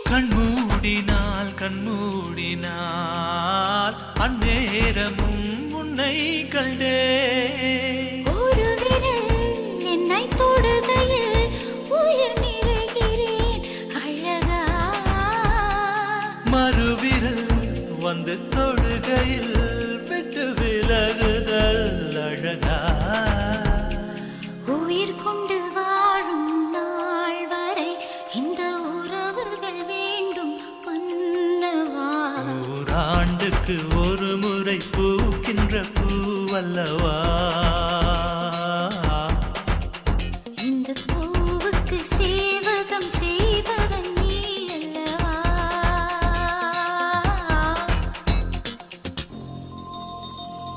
கண்மூடினால் அந்நேரமும் உன்னை கண்டே. ஒரு விரல் என்னை தொடுகையில் உயிர் நிறைகிறேன் அழகா. மறுவிரல் வந்து தொடுகையில் விட்டு விலகுதல் அழகா. உயிர் கொண்டு வாழும் நாள் வரை இந்த உறவுகள் வேண்டும் மன்னவா. ஓராண்டுக்கு ஒரு முறை பூக்கின்ற பூவல்லவா.